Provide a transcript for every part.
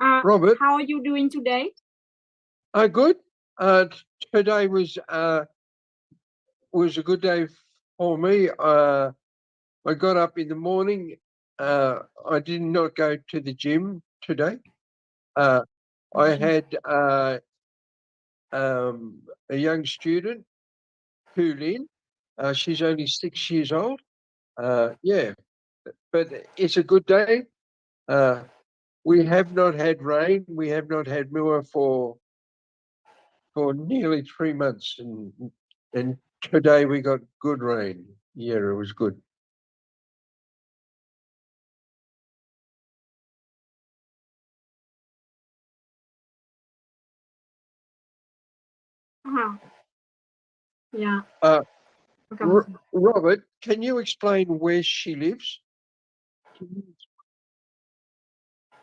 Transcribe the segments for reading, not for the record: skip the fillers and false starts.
Robert, how are you doing today? good. Today was a good day for me. I got up in the morning. I did not go to the gym today. I had a young student, Lynn. She's only 6 years old. Yeah, but it's a good day. We have not had rain. We have not had Mua for nearly 3 months, and today we got good rain. Yeah, it was good. Yeah. Robert, can you explain where she lives?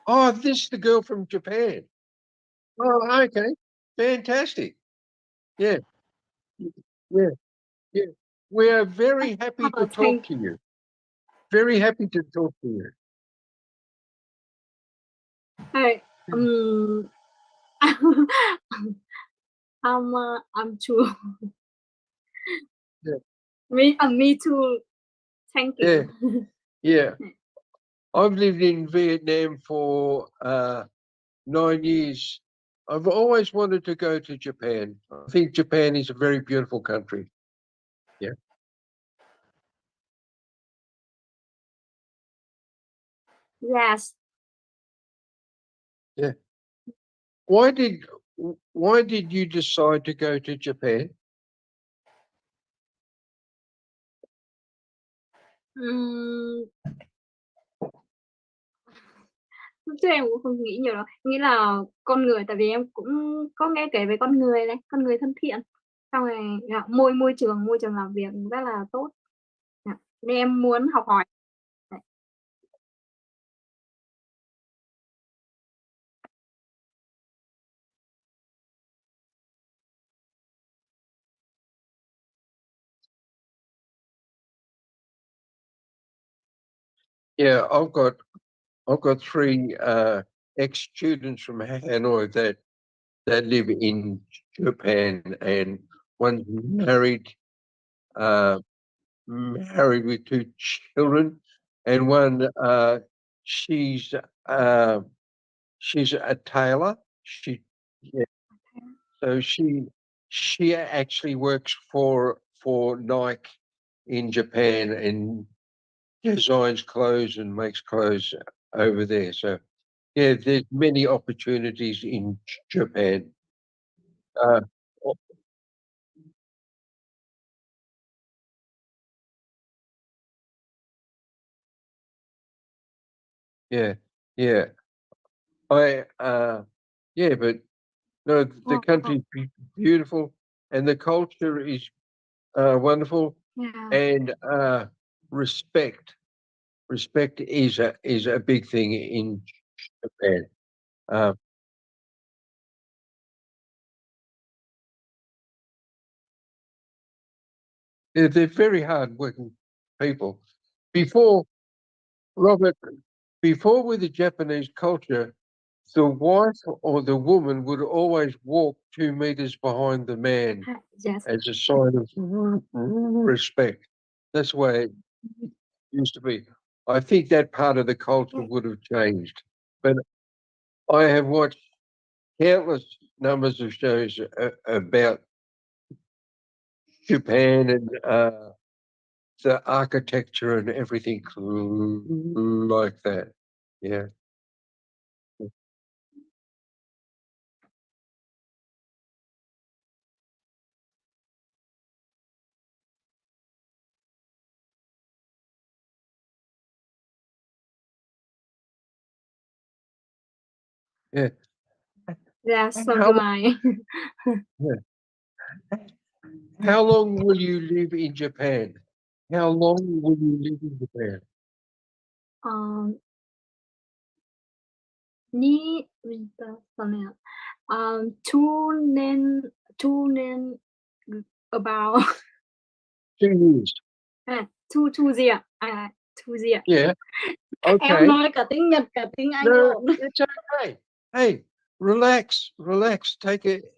Oh, this is the girl from Japan. Oh, okay. Fantastic. Yeah, yeah, yeah. We are very happy to talk to you. Very happy to talk to you. Hey, I'm too. Yeah. Me too. Thank you. Yeah. I've lived in Vietnam for 9 years. I've always wanted to go to Japan. I think Japan is a very beautiful country. Yeah. Yes. Yeah. Why did you decide to go to Japan? Lúc trước em cũng không nghĩ nhiều đâu, nghĩ là con người, tại vì em cũng có nghe kể về con người này, con người thân thiện, xong rồi môi trường làm việc rất là tốt. Nên em muốn học hỏi. Yeah, I've got three ex-students from Hanoi that live in Japan, and one's married with two children, and one she's a tailor. Yeah, so she actually works for Nike in Japan and designs clothes and makes clothes over there. So yeah, there's many opportunities in Japan. Uh, yeah, yeah. I yeah, but no, the country's beautiful and the culture is wonderful, and respect. Respect is a big thing in Japan. Uh, they're very hard working people. Before Robert, before with the Japanese culture, the wife or the woman would always walk 2 meters behind the man Yes. as a sign of respect. That's the way it used to be. I think that part of the culture would have changed. But I have watched countless numbers of shows about Japan and the architecture and everything like that. Yeah. Yeah. Yeah, so do I. Yeah. How long will you live in Japan? How long will you live in Japan? Um, two nên about 2 years. two gì ạ? Two gì ạ? Yeah. Em Okay. nói cả tiếng Nhật cả tiếng Anh No, lộn. it's okay. Hey, relax, relax. Take it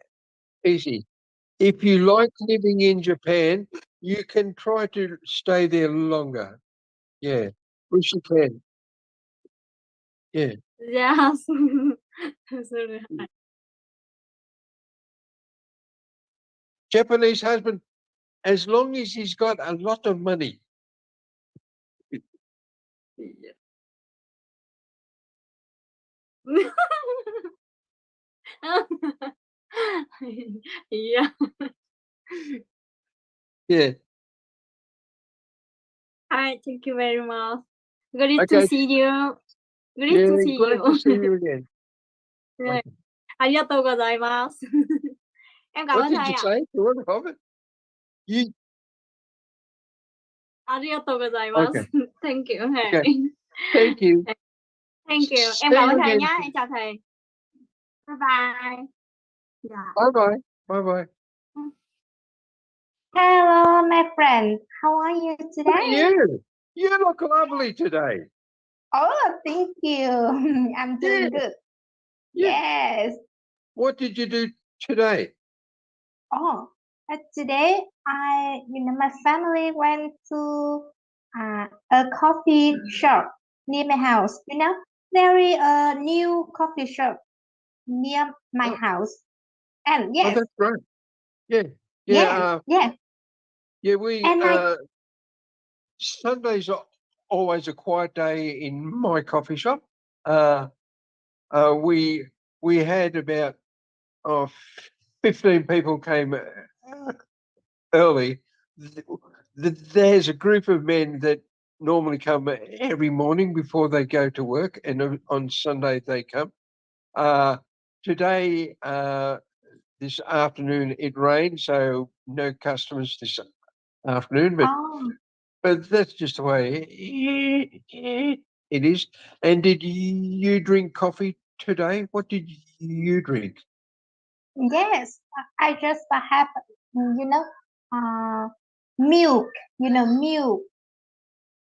easy. If you like living in Japan, you can try to stay there longer. Yeah, wish you can. Yeah. Yes. Sorry. Japanese husband, as long as he's got a lot of money. Yeah. Yeah. Yeah. Hi, thank you very much. Great to Okay. see you. Great Yeah, to see great to you. see you again. Right. Okay. Arigatou gozaimasu. Em cảm What ơn did thầy you ạ. say? You want to have it? You Arigatou okay? gozaimasu. Thank you thầy. Okay. Thank you. Thank you. Em See cảm ơn you thầy again. nhá. Em chào thầy. Bye bye. Dạ. Bye bye. Bye bye. Hello, my friend. How are you How are today? you? You look lovely today. Oh, thank you. I'm Yeah. doing good. Yeah. Yes. What did you do today? Oh, today my family went to a coffee shop near my house. There is a new coffee shop near my Oh, house. And oh, yes, that's great. Yeah. Yeah. yes, yes. Yeah. We And Sundays are always a quiet day in my coffee shop. Uh, we had about oh, 15 people came early. There's a group of men that normally come every morning before they go to work, and on Sunday they come. Uh, Today, this afternoon, it rained, so no customers this afternoon, oh, but that's just the way it is. And did you drink coffee today? What did you drink? yes, I just have, you know, uh, milk, milk.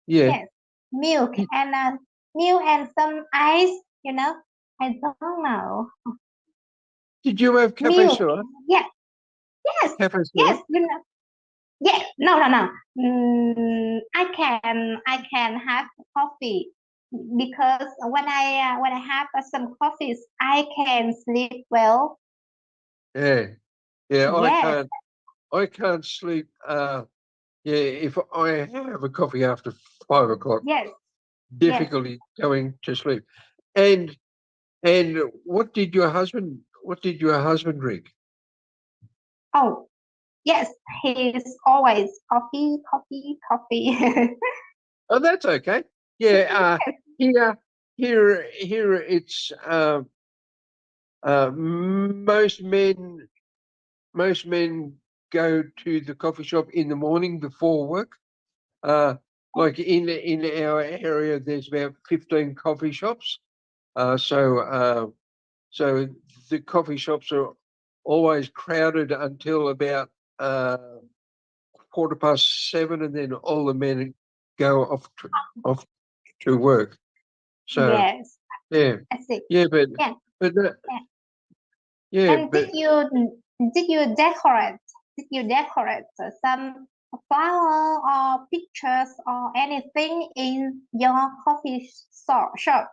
Yeah. Yes, milk Did, and milk and some ice, you know. I don't know. did you have cafe Milk. Sure? Yes, yes, Cafe yes, Sure? Yes, no, no, no. I can have coffee because when I have some coffees, I can sleep well. Yeah. Yeah, Yes, I can't sleep. Yeah, if I have a coffee after 5 o'clock, yes, yes. difficulty going to sleep. And and what did your husband drink? Oh, yes. He's always coffee, coffee, coffee. Oh, that's okay. Yeah, here here it's most men go to the coffee shop in the morning before work. Uh, like in our area, there's about 15 coffee shops. So the coffee shops are always crowded until about 7:15, and then all the men go off to work. So Yes, yeah, I see. yeah, Yeah, but yeah. yeah, And but did you decorate some flower or pictures or anything in your coffee shop?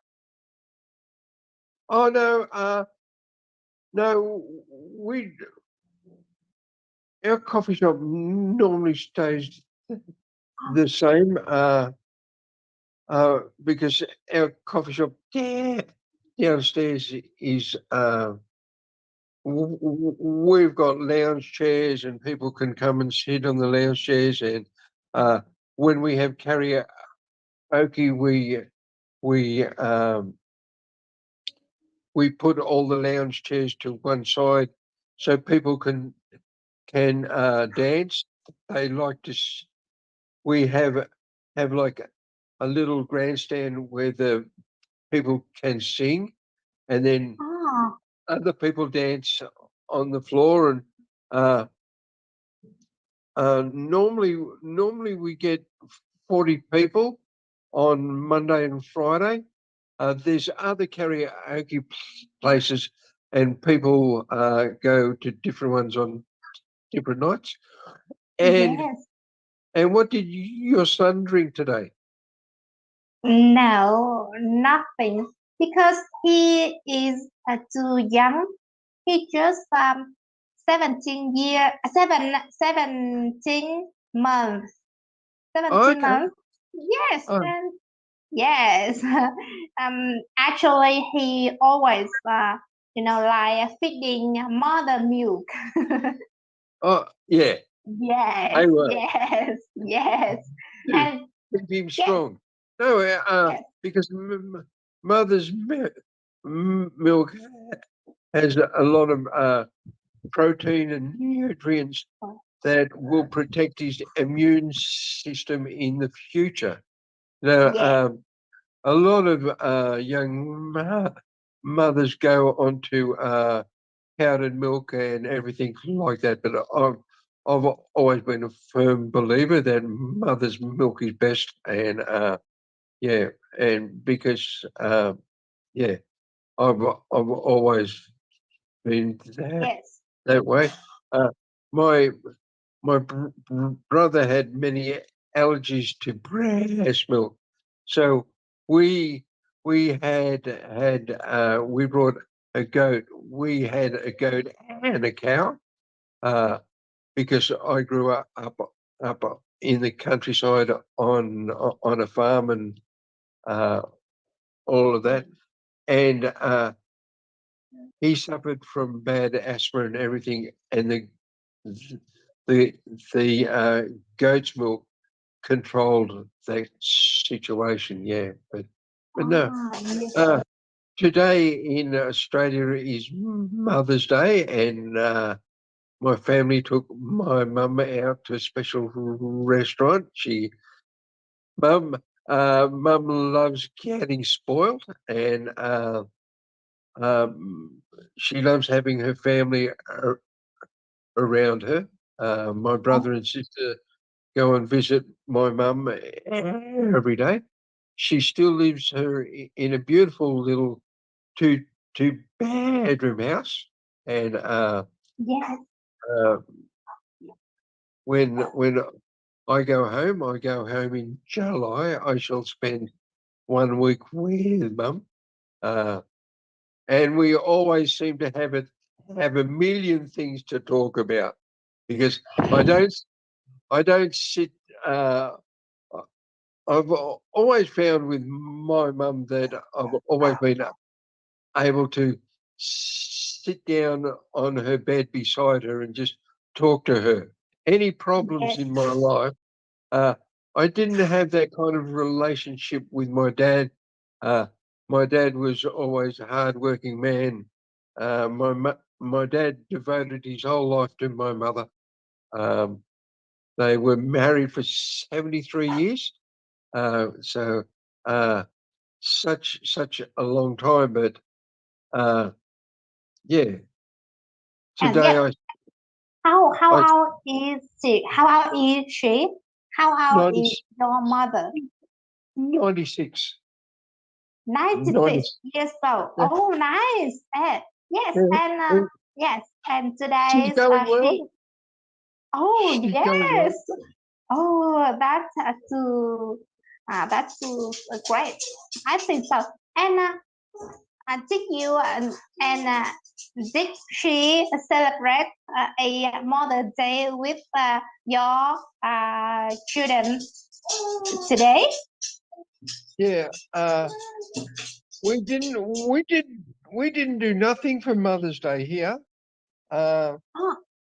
oh no, no, we our coffee shop normally stays the same. Because our coffee shop downstairs is we've got lounge chairs and people can come and sit on the lounge chairs, and when we have karaoke, we we put all the lounge chairs to one side so people can dance. They like to. We have like a little grandstand where the people can sing, and then Oh, other people dance on the floor. And uh, normally we get 40 people on Monday and Friday. there's other karaoke places, and people go to different ones on different nights. And Yes. and what did your son drink today? No, nothing. Because he is too young. He just 17 months. 17 Okay. months. Yes, Oh, and yes. Actually, he always, like feeding mother milk. oh yeah. Yes, I will. yes, yes, and Keep him yes, strong. No, yes, because mother's milk has a lot of protein and nutrients that will protect his immune system in the future. Now, yes, a lot of young mothers go onto powdered milk and everything like that, but I've always been a firm believer that mother's milk is best, and yeah, and because yeah, I've always been yes. that way. Uh, my my brother had many allergies to breast milk, so we we brought a goat. We had a goat and a cow because I grew up in the countryside on a farm and uh, all of that, and he suffered from bad asthma and everything, and the goat's milk controlled that situation. Yeah, but no. Yes, Uh, Today in Australia is Mother's Day, and my family took my mum out to a special restaurant. Mum loves getting spoiled, and she loves having her family around her. My oh, brother and sister go and visit my mum every day. She still lives in a beautiful little two two bedroom house, and yes, uh, when I go home in July. I shall spend 1 week with mum, uh, and we always seem to have a million things to talk about because I don't sit. I've always found with my mum that I've always been able to sit down on her bed beside her and just talk to her. Any problems yes, in my life, uh, I didn't have that kind of relationship with my dad. Uh, my dad was always a hardworking man. My dad devoted his whole life to my mother. Um, they were married for 73 years. So such a long time, but yeah. and Today yes. How I old is she? How old is she? How old 90, is your mother? 96. 90, 96 years old. yeah, Oh, nice. Yes, yeah, and yeah. yes, and She's today's going she. well. Oh, She's going yes. well. Oh, that's great. I think so. And did you and did she celebrate a Mother's Day with your children today? Yeah. We didn't we did we didn't do nothing for Mother's Day here. Uh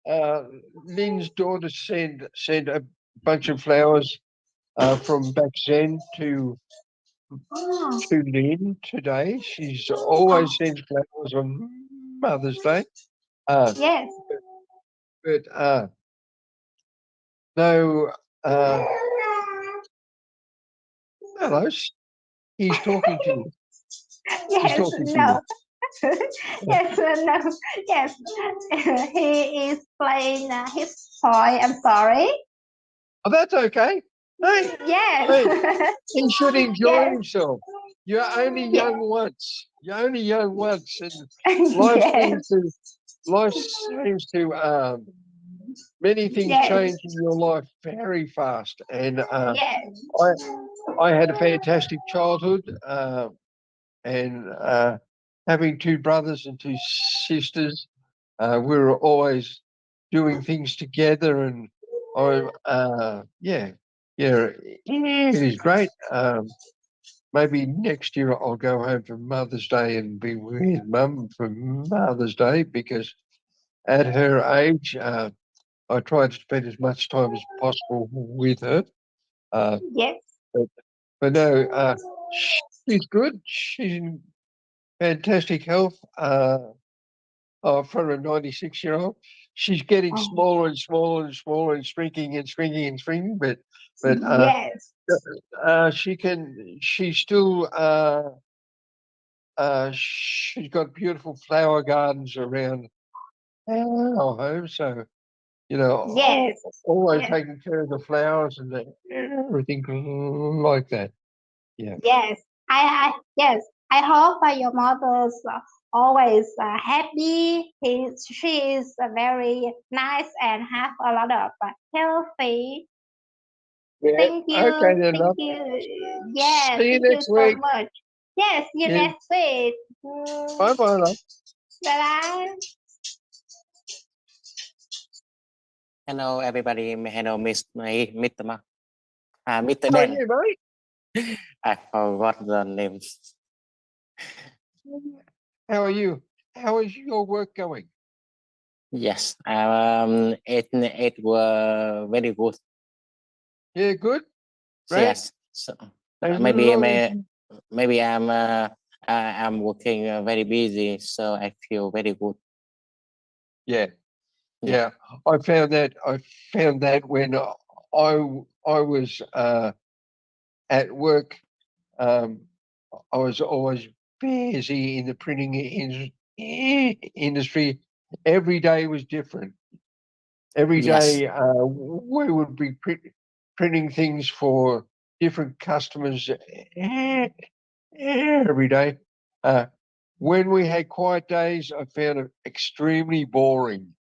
Oh, Lynn's daughter sent a bunch of flowers from back then oh, to Lynn today. She's oh, always sends flowers on Mother's Day. Uh yes. but no uh hello, he's talking to you. He's Yes, talking to you. no. Yes, no. Yes. He is playing his toy. I'm sorry. Oh, that's okay. Hey, Yes. hey, he should enjoy Yes. himself. you're only young once. You're only young once, and life Yes. seems to many things Yes. change in your life very fast. And Yes. I had a fantastic childhood, and having two brothers and two sisters, we were always doing things together, and it is great. Maybe next year I'll go home for Mother's Day and be with Mum for Mother's Day, because at her age, I try to spend as much time as possible with her. Yes. But no, she's good. She's in fantastic health. For a 96-year-old, she's getting smaller and smaller and smaller and shrinking and shrinking and shrinking. But Yes. she's still she's got beautiful flower gardens around our home. So Yes. always Yes. taking care of the flowers and everything like that. Yeah. Yes. Yes. I hope your mother's always happy. She is very nice and have a lot of healthy. Yeah. Thank you. Okay then, Thank love. you. Yes. See you Thank you next so week. much. Yes. See you Yeah. next week. Bye bye, love. Bye bye. Hello everybody. Hello Mr. Mark. Mr. How are Dan. you, mate? I forgot the name. How are you? How is your work going? Yes. It were very good. Yeah, good. Great. Yes. So, As maybe long as maybe I'm working very busy, so I feel very good. Yeah. Yeah. I found that when I was at work, I was always busy in the printing industry. Every day was different. Every Yes. day we would be printing things for different customers every day. When we had quiet days, I found it extremely boring.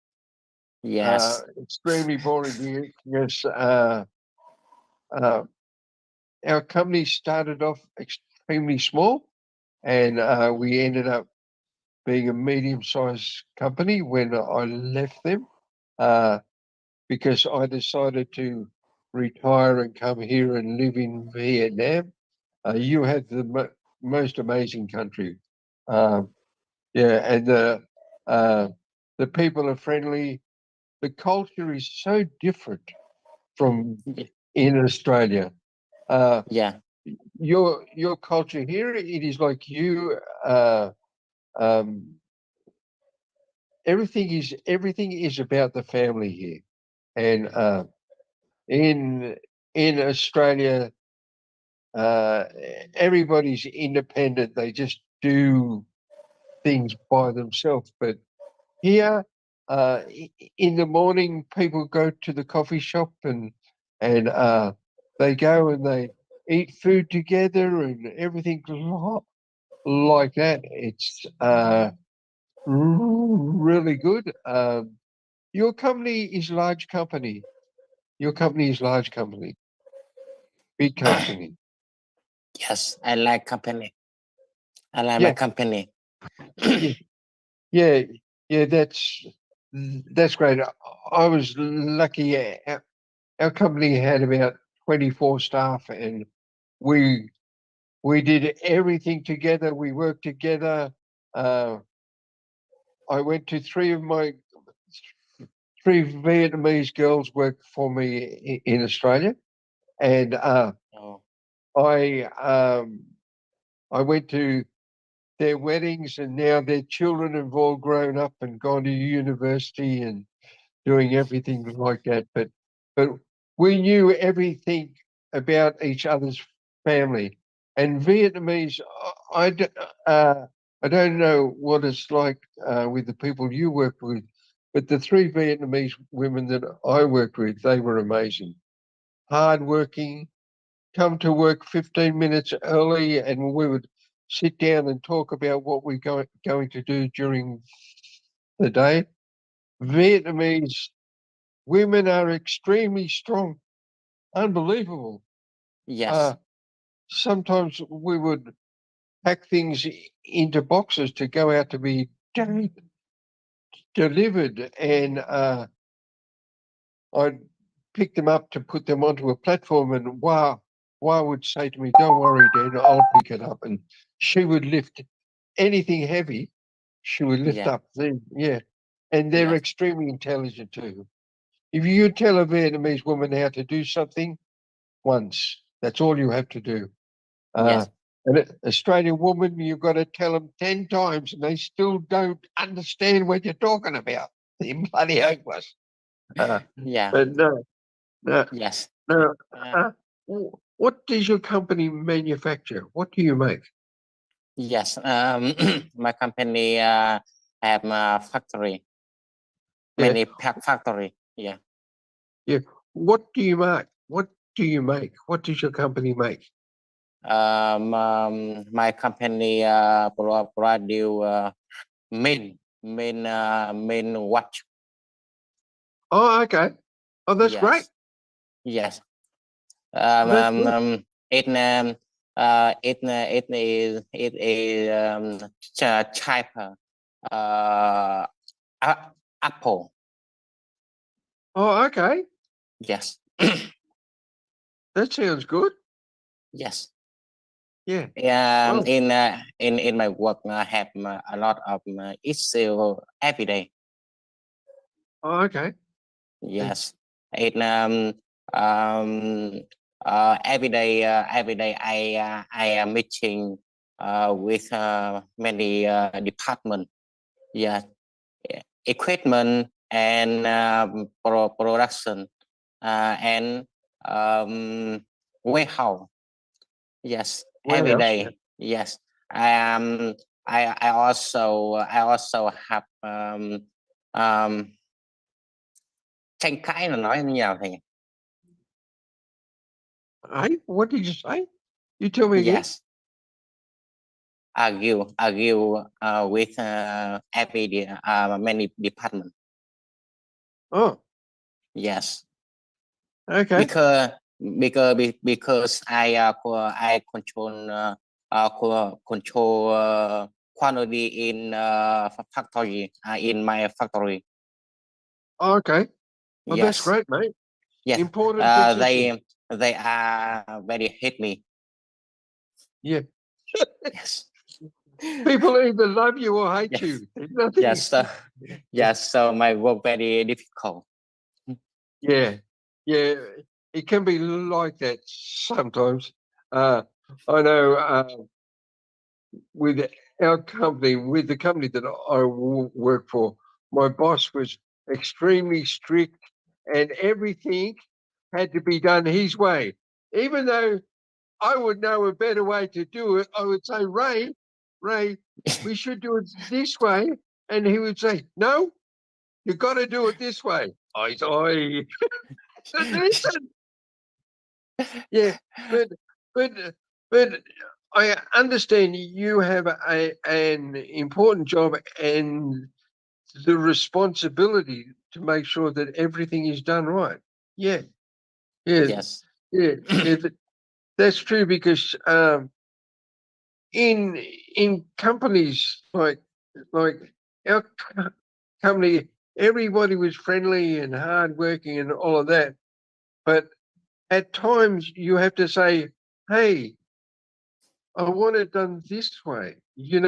Yes. Extremely boring because our company started off extremely small, and we ended up being a medium-sized company when I left them, because I decided to retire and come here and live in Vietnam. You have the most amazing country. And the people are friendly. The culture is so different from in Australia. Yeah. Your culture here, it is like you. Everything is about the family here, and in Australia, everybody's independent. They just do things by themselves. But here, in the morning, people go to the coffee shop and they go and they eat food together and everything like that. It's really good. Your company is large company. Your company is large company, big company. Yes. I like company. I like Yeah. my company. Yeah, that's great. I was lucky. Our company had about 24 staff, and we did everything together. We worked together. I went to three Vietnamese girls worked for me in Australia, and Oh. I went to their weddings, and now their children have all grown up and gone to university and doing everything like that. But we knew everything about each other's family. And Vietnamese, I don't know what it's like with the people you work with, but the three Vietnamese women that I worked with, they were amazing. Hardworking, come to work 15 minutes early, and we would sit down and talk about what we're going to do during the day. Vietnamese women are extremely strong, unbelievable. Yes. Sometimes we would pack things into boxes to go out to be delivered, and I'd pick them up to put them onto a platform, and Wah would say to me, "Don't worry, Dan, I'll pick it up." And she would lift anything heavy. She would lift up them, and they're Yes. extremely intelligent too. If you tell a Vietnamese woman how to do something once, that's all you have to do. Yes. An Australian woman, you've got to tell them 10 times and they still don't understand what you're talking about. They're bloody hopeless. Yeah. But no. Yes. What does your company manufacture? What do you make? Yes. My company have a factory. Many factory. Yeah. Yeah. What do you make? What do you make? What does your company make? My company produce main watch. Oh, okay. Oh, that's great. Yes. That's good. It is type apple. Oh, okay. Yes. That sounds good. Yes. Yeah. In my work, I have a lot of issue every day. Oh, okay. Yes. It every day I am meeting with many department. Yeah, equipment and production and warehouse. Yes, every day. Yes, I also have tranh cãi là nói như nào thầy nhỉ? What did you say? You tell me again. Yes. Argue with many department. Oh, Yes. okay. Because I control quantity in factory in my factory. Oh, okay. Well, Yes. that's great, mate. Yes. Important position. They are very hate me. Yeah. Yes. People either love you or hate you. There's nothing. Yes. So my work very difficult. Yeah. It can be like that sometimes. I know with our company, with the company that I work for, my boss was extremely strict and everything had to be done his way. Even though I would know a better way to do it, I would say, Ray, we should do it this way. And he would say, no, you got to do it this way. I listen. Yeah, but I understand you have an important job and the responsibility to make sure that everything is done right. Yeah. Yes. That's true because in companies like our company, everybody was friendly and hardworking and all of that, but at times you have to say, hey, I want it done this way. You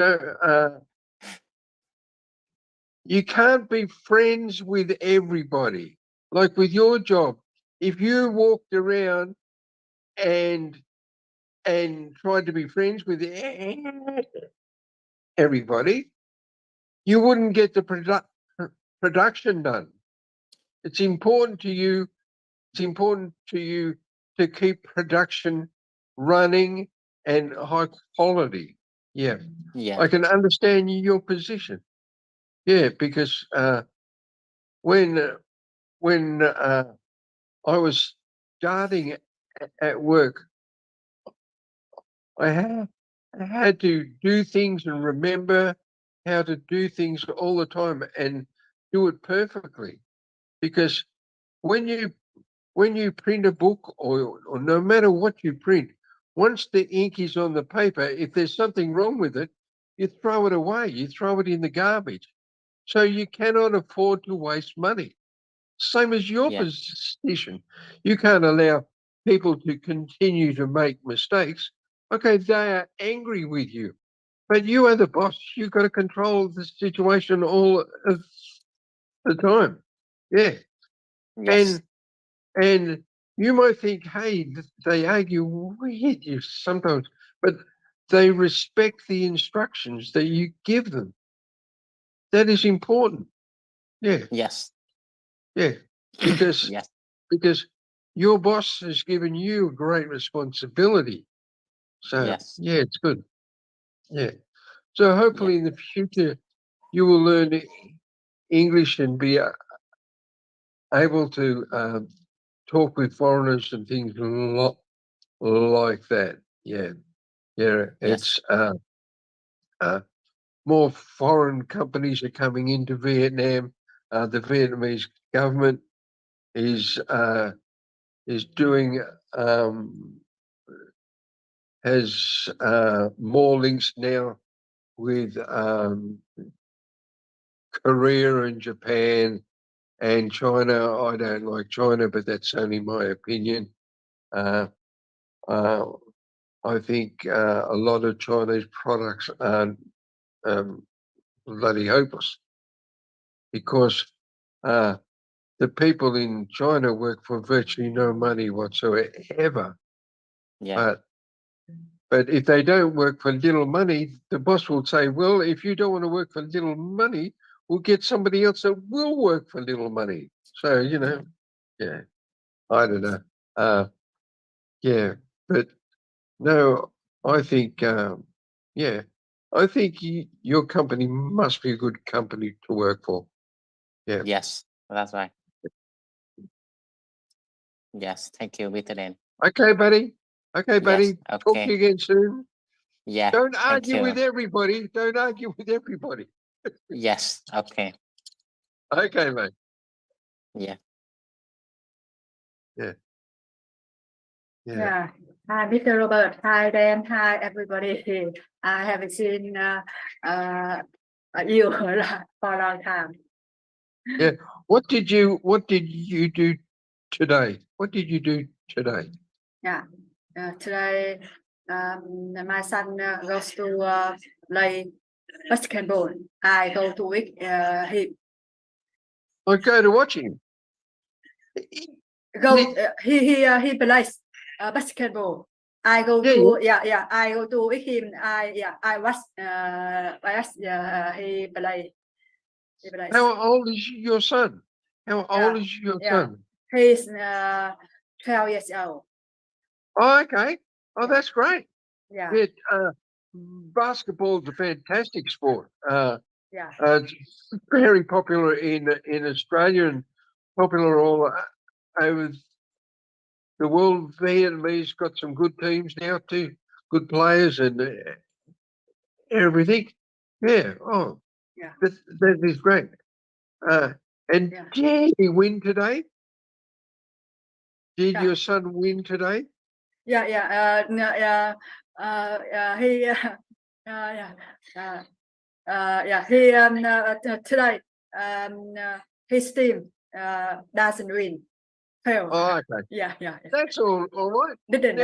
can't be friends with everybody. Like with your job, if you walked around and tried to be friends with everybody, you wouldn't get the production done. It's important to you. It's important to you to keep production running and high quality. Yeah. I can understand your position. Yeah, because when I was starting at work, I had to do things and remember how to do things all the time and do it perfectly. Because when you print a book or no matter what you print, once the ink is on the paper, if there's something wrong with it, you throw it away, you throw it in the garbage. So you cannot afford to waste money. Same as your position. You can't allow people to continue to make mistakes. Okay, they are angry with you, but you are the boss. You've got to control the situation all of the time. Yeah. Yes. And you might think, hey, they argue with you sometimes, but they respect the instructions that you give them. That is important. Yeah. Yes. Yeah. Because Yes. because your boss has given you a great responsibility. So Yes. yeah, it's good. Yeah. So hopefully in the future you will learn English and be able to talk with foreigners and things like that. Yeah. Yeah. Yes. It's more foreign companies are coming into Vietnam. The Vietnamese government is doing has more links now with Korea and Japan and China. I don't like China, but that's only my opinion. Uh, I think a lot of Chinese products are bloody hopeless because the people in China work for virtually no money whatsoever. Yeah. But if they don't work for little money, the boss will say, well, if you don't want to work for little money, we'll get somebody else that will work for little money. So, yeah, I don't know. Yeah, but no, I think, yeah, I think your company must be a good company to work for. Yeah. Yes. That's right. Yes. Thank you, Mr. Dan. Okay, buddy. Okay, buddy. Yes. Talk to you Okay. again soon. Yeah. Don't Thank argue you. with everybody. Don't argue with everybody. Yes. Okay. Okay, mate. Yeah. Yeah. Yeah. Yeah. Hi, Mr. Robert. Hi, Dan. Hi, everybody. I haven't seen you for a long time. Yeah. What did you do today? What did you do today? Yeah. Today, my son goes to play basketball. I go to him. I go to watch him. He plays basketball. I go to I go to with him. I watch he play. He plays. How old is your son? How old is your son? He's 12 years old. Oh, okay. Oh, that's great. Yeah. Basketball is a fantastic sport. Yeah. It's very popular in Australia and popular all over the world. Vietnamese got some good teams now too, good players and everything. Yeah. Oh, Yeah. that is great. And did he win today? Did your son win today? Yeah. He today his team doesn't win. Fail. Oh, okay. Yeah. That's all right. Didn't.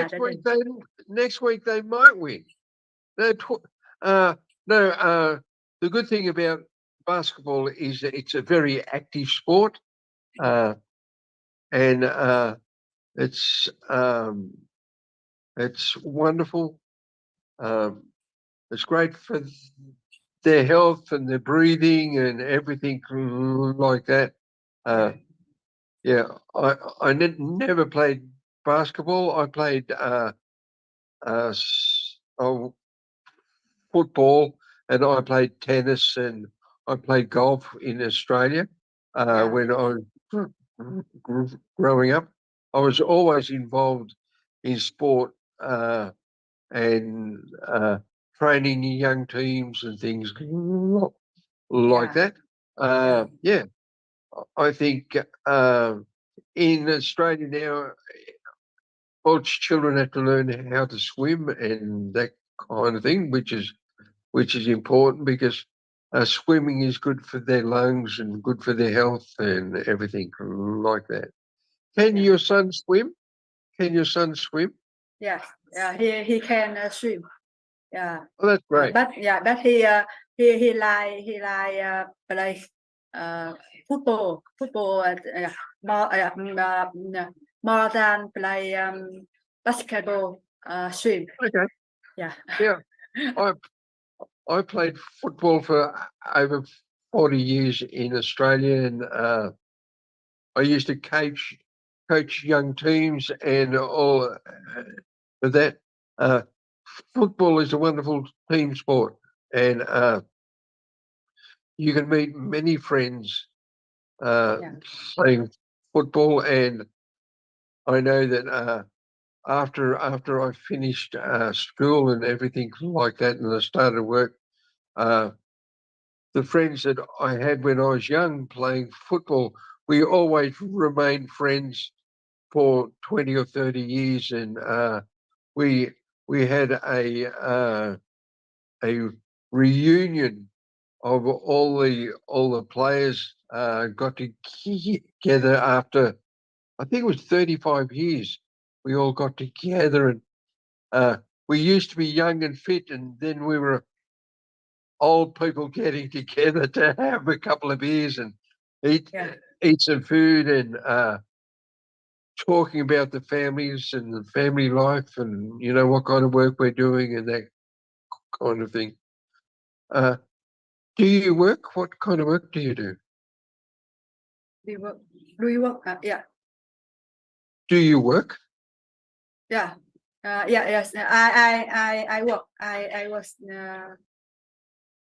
Next week they might win. The good thing about basketball is that it's a very active sport, and it's wonderful. It's great for their health and their breathing and everything like that. Yeah, I never played basketball. I played football, and I played tennis, and I played golf in Australia when I was growing up. I was always involved in sport, and training young teams and things like that. Yeah, I think in Australia now, all children have to learn how to swim and that kind of thing, which is important because swimming is good for their lungs and good for their health and everything like that. Can your son swim? Can your son swim? Yes, he can swim. Yeah. Oh, that's great. But he play football more than play basketball, swim. Okay. Yeah. Yeah. I played football for over 40 years in Australia, and I used to coach young teams and all of that. Football is a wonderful team sport, and you can meet many friends playing football. And I know that after I finished school and everything like that, and I started work, the friends that I had when I was young playing football, we always remained friends for 20 or 30 years, and we had a reunion of all the players got together after, I think it was 35 years. We all got together, and we used to be young and fit, and then we were old people getting together to have a couple of beers and eat some food and talking about the families and the family life and, what kind of work we're doing and that kind of thing. Do you work? What kind of work do you do? Do you work? Yeah. Do you work? Yeah. Yes. I work. I was.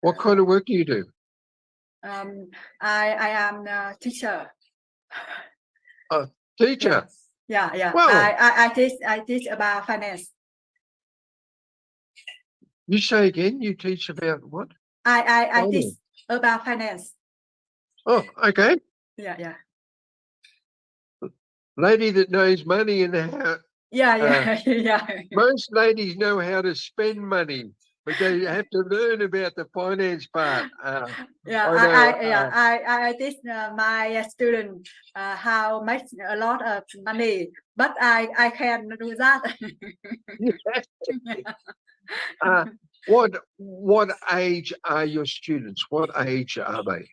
What kind of work do you do? I am a teacher. Teacher. Yeah. Well, I teach about finance. You say again. You teach about what? I teach about finance. Oh, okay. Yeah. Lady that knows money and how. Yeah. Most ladies know how to spend money, but they have to learn about the finance part. I teach my student how make a lot of money, but I can't do that. What age are your students? What age are they?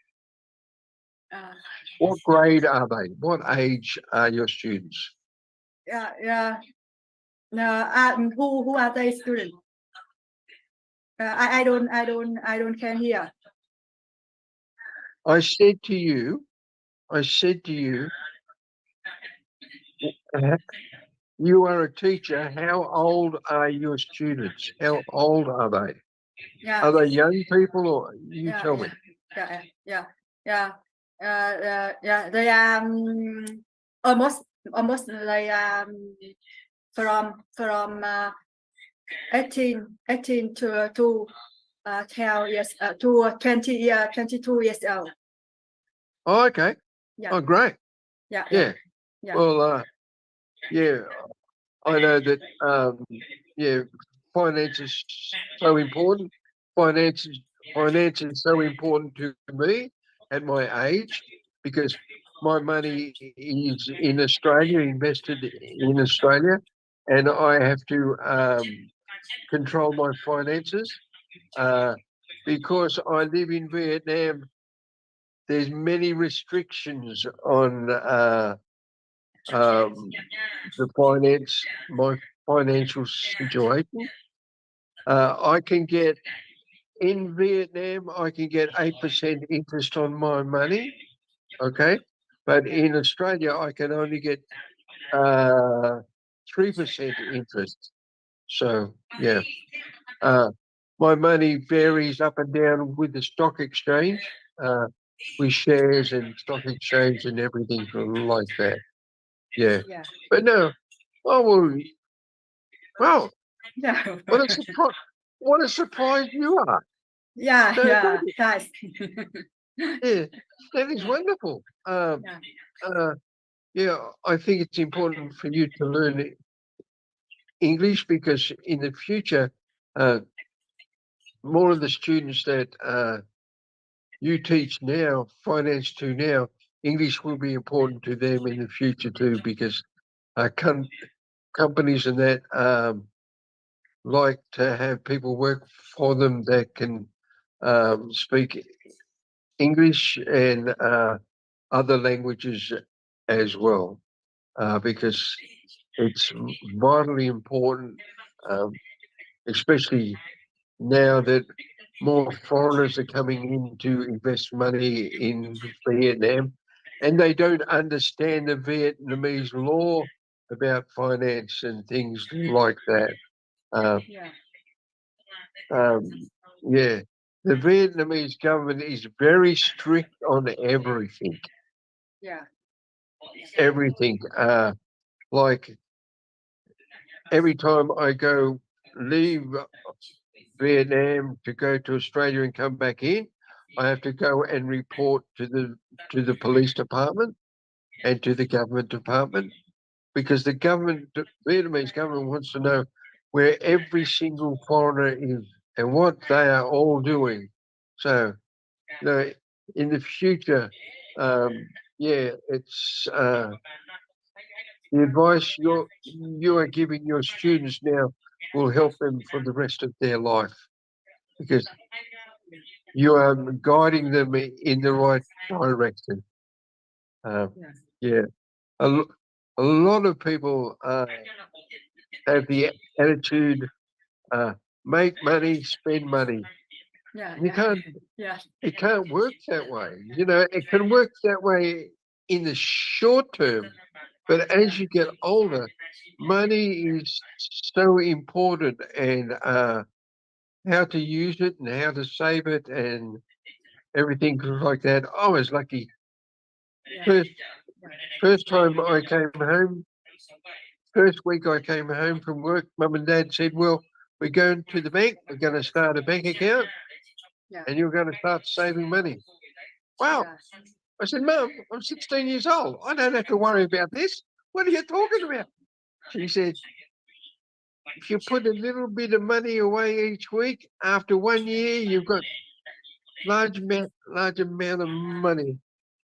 What grade are they? What age are your students? Yeah. Who are they students? I don't can hear. I said to you, you are a teacher. How old are your students? How old are they? Yeah. Are they young people, or you tell me? Yeah. They are almost they are from 18 to 12 years to 22 years old. Oh, okay. Yeah. Oh, great. Yeah. Well, I know that. Finance is so important. Finance is so important to me at my age because my money is in Australia, invested in Australia, and I have to control my finances because I live in Vietnam. There's many restrictions on my financial situation. I can get in Vietnam, I can get 8% interest on my money. Okay, but in Australia, I can only get 3% interest. So yeah, my money varies up and down with the stock exchange, with shares and stock exchange and everything like that. Yeah. But no, well, Yeah. what a surprise! what a surprise you are. Yeah, So yeah, nice. yeah, that is wonderful. Yeah, I think it's important for you to learn English because in the future, more of the students that you teach now, finance to now, English will be important to them in the future too, because companies and that like to have people work for them that can speak English and other languages as well, because it's vitally important, especially now that more foreigners are coming in to invest money in Vietnam, and they don't understand the Vietnamese law about finance and things like that. Yeah. Yeah, the Vietnamese government is very strict on everything. Yeah. Everything. Like every time I go leave Vietnam to go to Australia and come back in, I have to go and report to the police department and to the government department, because the Vietnamese government wants to know where every single foreigner is and what they are all doing. So, you know, in the future, it's the advice you are giving your students now will help them for the rest of their life, because you are guiding them in the right direction. Yeah, a lot of people have the attitude, make money, spend money. Yeah. You can't. Yeah. It can't work that way. You know, it can work that way in the short term, but as you get older, money is so important, and how to use it and how to save it and everything like that. I was lucky. First time I came home, first week I came home from work, Mum and Dad said, well, we're going to the bank, we're going to start a bank account, and you're going to start saving money. Wow. I said, Mum, I'm 16 years old. I don't have to worry about this. What are you talking about? She said, if you put a little bit of money away each week, after 1 year, you've got large amount of money.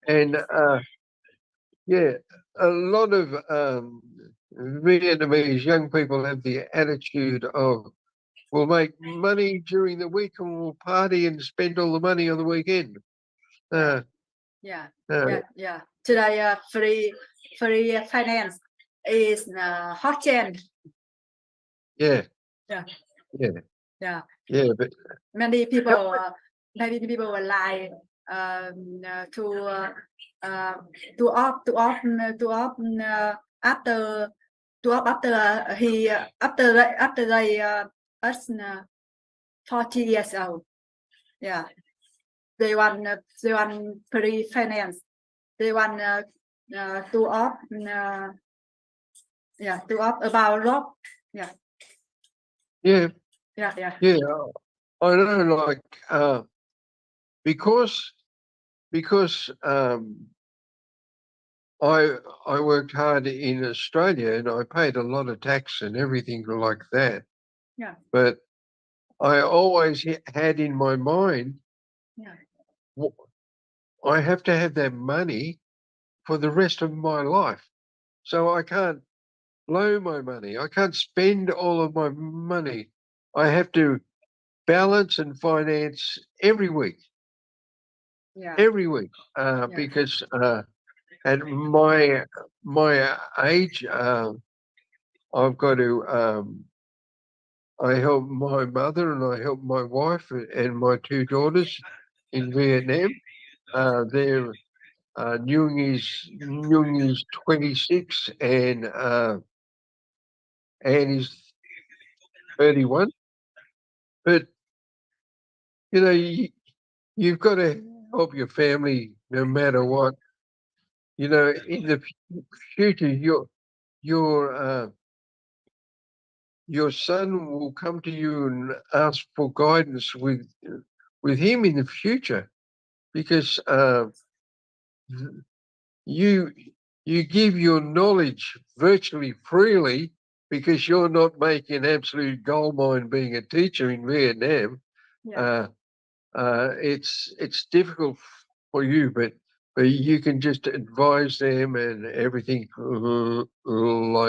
And yeah, a lot of Vietnamese young people have the attitude of, we'll make money during the week and we'll party and spend all the money on the weekend. Today, free finance is hot trend. Yeah. But many people like to opt after they us 40 years old. Yeah, they want free finance. They want to opt about job. Yeah. I know, like because I worked hard in Australia and I paid a lot of tax and everything like that. Yeah. But I always had in my mind, I have to have that money for the rest of my life. So I can't blow my money. I can't spend all of my money. I have to balance and finance every week. Every week, because at my age, I've got to. I help my mother and I help my wife and my two daughters in Vietnam. They're Nguyen is 26 and Anne is 31. But you know, you've got to help your family no matter what. You know, in the future, your son will come to you and ask for guidance with him in the future, because you give your knowledge virtually freely, because you're not making an absolute gold mine being a teacher in Vietnam. Yeah. It's difficult for you, but you can just advise them and everything like